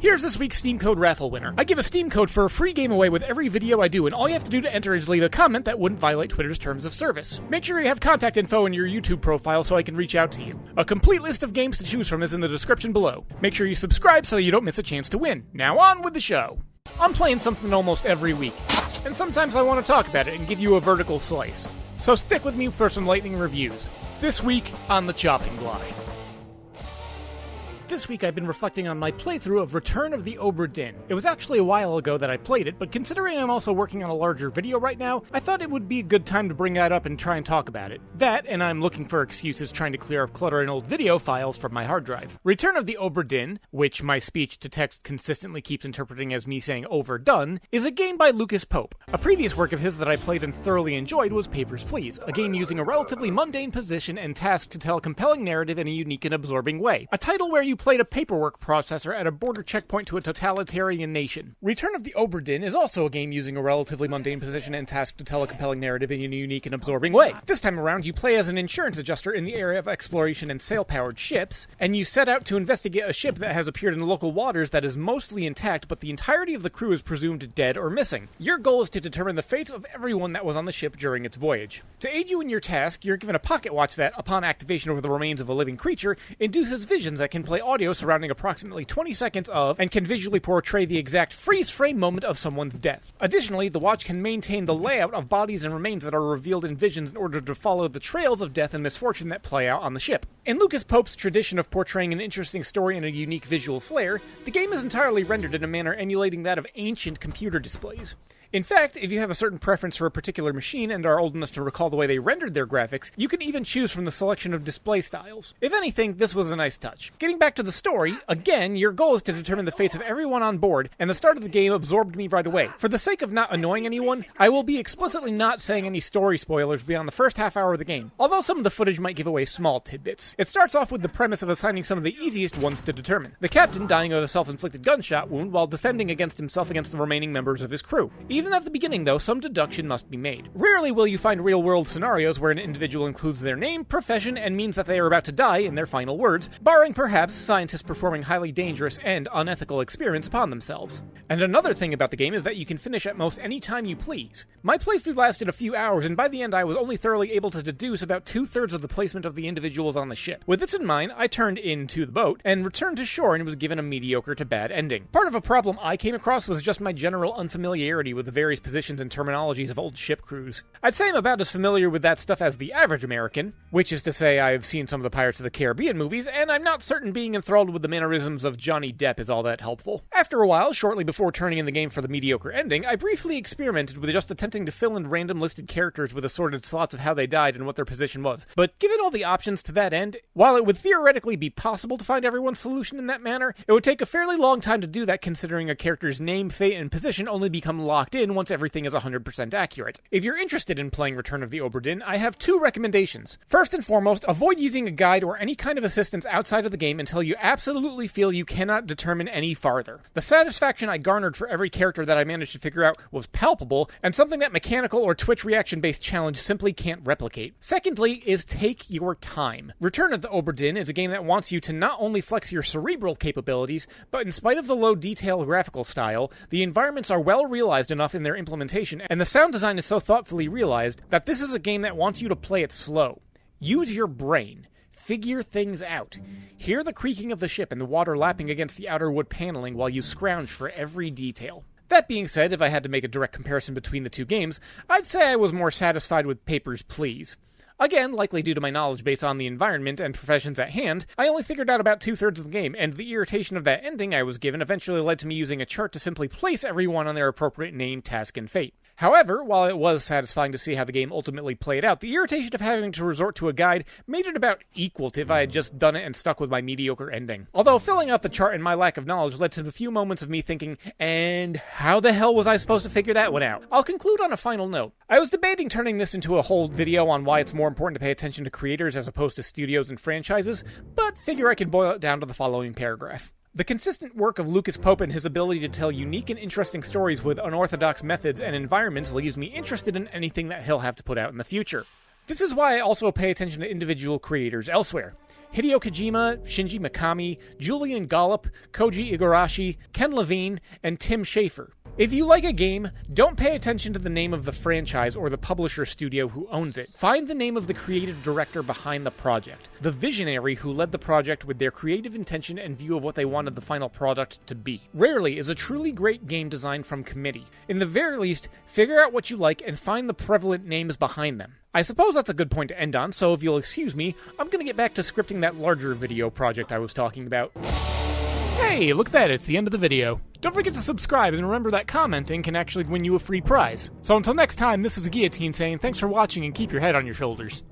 Here's this week's Steam Code raffle winner. I give a Steam Code for a free game away with every video I do, and all you have to do to enter is leave a comment that wouldn't violate Twitter's terms of service. Make sure you have contact info in your YouTube profile so I can reach out to you. A complete list of games to choose from is in the description below. Make sure you subscribe so you don't miss a chance to win. Now on with the show. I'm playing something almost every week, and sometimes I want to talk about it and give you a vertical slice. So stick with me for some lightning reviews. This week on the chopping block. This week I've been reflecting on my playthrough of Return of the Obra Dinn. It was actually a while ago that I played it, but considering I'm also working on a larger video right now, I thought it would be a good time to bring that up and try and talk about it. That, and I'm looking for excuses trying to clear up clutter in old video files from my hard drive. Return of the Obra Dinn, which my speech-to-text consistently keeps interpreting as me saying overdone, is a game by Lucas Pope. A previous work of his that I played and thoroughly enjoyed was Papers, Please, a game using a relatively mundane position and task to tell a compelling narrative in a unique and absorbing way. A title where you played a paperwork processor at a border checkpoint to a totalitarian nation. Return of the Obra Dinn is also a game using a relatively mundane position and task to tell a compelling narrative in a unique and absorbing way. This time around, you play as an insurance adjuster in the area of exploration and sail-powered ships, and you set out to investigate a ship that has appeared in local waters that is mostly intact, but the entirety of the crew is presumed dead or missing. Your goal is to determine the fates of everyone that was on the ship during its voyage. To aid you in your task, you're given a pocket watch that, upon activation over the remains of a living creature, induces visions that can play audio surrounding approximately 20 seconds of, and can visually portray the exact freeze-frame moment of someone's death. Additionally, the watch can maintain the layout of bodies and remains that are revealed in visions in order to follow the trails of death and misfortune that play out on the ship. In Lucas Pope's tradition of portraying an interesting story and a unique visual flair, the game is entirely rendered in a manner emulating that of ancient computer displays. In fact, if you have a certain preference for a particular machine and are old enough to recall the way they rendered their graphics, you can even choose from the selection of display styles. If anything, this was a nice touch. Getting back to the story, again, your goal is to determine the fates of everyone on board, and the start of the game absorbed me right away. For the sake of not annoying anyone, I will be explicitly not saying any story spoilers beyond the first half hour of the game, although some of the footage might give away small tidbits. It starts off with the premise of assigning some of the easiest ones to determine. The captain dying of a self-inflicted gunshot wound while defending against himself against the remaining members of his crew. Even at the beginning, though, some deduction must be made. Rarely will you find real-world scenarios where an individual includes their name, profession, and means that they are about to die in their final words, barring perhaps scientists performing highly dangerous and unethical experiments upon themselves. And another thing about the game is that you can finish at most any time you please. My playthrough lasted a few hours, and by the end I was only thoroughly able to deduce about 2/3 of the placement of the individuals on the ship. With this in mind, I turned into the boat and returned to shore and was given a mediocre to bad ending. Part of a problem I came across was just my general unfamiliarity with the various positions and terminologies of old ship crews. I'd say I'm about as familiar with that stuff as the average American, which is to say I've seen some of the Pirates of the Caribbean movies, and I'm not certain being enthralled with the mannerisms of Johnny Depp is all that helpful. After a while, shortly before turning in the game for the mediocre ending, I briefly experimented with just attempting to fill in random listed characters with assorted slots of how they died and what their position was. But given all the options to that end, while it would theoretically be possible to find everyone's solution in that manner, it would take a fairly long time to do that considering a character's name, fate, and position only become locked in once everything is 100% accurate. If you're interested in playing Return of the Obra Dinn, I have two recommendations. First and foremost, avoid using a guide or any kind of assistance outside of the game until you absolutely feel you cannot determine any farther. The satisfaction I garnered for every character that I managed to figure out was palpable, and something that mechanical or Twitch reaction-based challenge simply can't replicate. Secondly is take your time. Return of the Obra Dinn is a game that wants you to not only flex your cerebral capabilities, but in spite of the low detail graphical style, the environments are well realized enough in their implementation, and the sound design is so thoughtfully realized that this is a game that wants you to play it slow. Use your brain. Figure things out. Hear the creaking of the ship and the water lapping against the outer wood paneling while you scrounge for every detail. That being said, if I had to make a direct comparison between the two games, I'd say I was more satisfied with Papers, Please. Again, likely due to my knowledge base on the environment and professions at hand, I only figured out about 2/3 of the game, and the irritation of that ending I was given eventually led to me using a chart to simply place everyone on their appropriate name, task, and fate. However, while it was satisfying to see how the game ultimately played out, the irritation of having to resort to a guide made it about equal to if I had just done it and stuck with my mediocre ending. Although filling out the chart and my lack of knowledge led to a few moments of me thinking, and how the hell was I supposed to figure that one out? I'll conclude on a final note. I was debating turning this into a whole video on why it's more important to pay attention to creators as opposed to studios and franchises, but figure I can boil it down to the following paragraph. The consistent work of Lucas Pope and his ability to tell unique and interesting stories with unorthodox methods and environments leaves me interested in anything that he'll have to put out in the future. This is why I also pay attention to individual creators elsewhere. Hideo Kojima, Shinji Mikami, Julian Gollop, Koji Igarashi, Ken Levine, and Tim Schafer. If you like a game, don't pay attention to the name of the franchise or the publisher studio who owns it. Find the name of the creative director behind the project, the visionary who led the project with their creative intention and view of what they wanted the final product to be. Rarely is a truly great game designed from committee. In the very least, figure out what you like and find the prevalent names behind them. I suppose that's a good point to end on, so if you'll excuse me, I'm gonna get back to scripting that larger video project I was talking about. Hey, look at that, it's the end of the video. Don't forget to subscribe, and remember that commenting can actually win you a free prize. So until next time, this is Gheeotine saying thanks for watching and keep your head on your shoulders.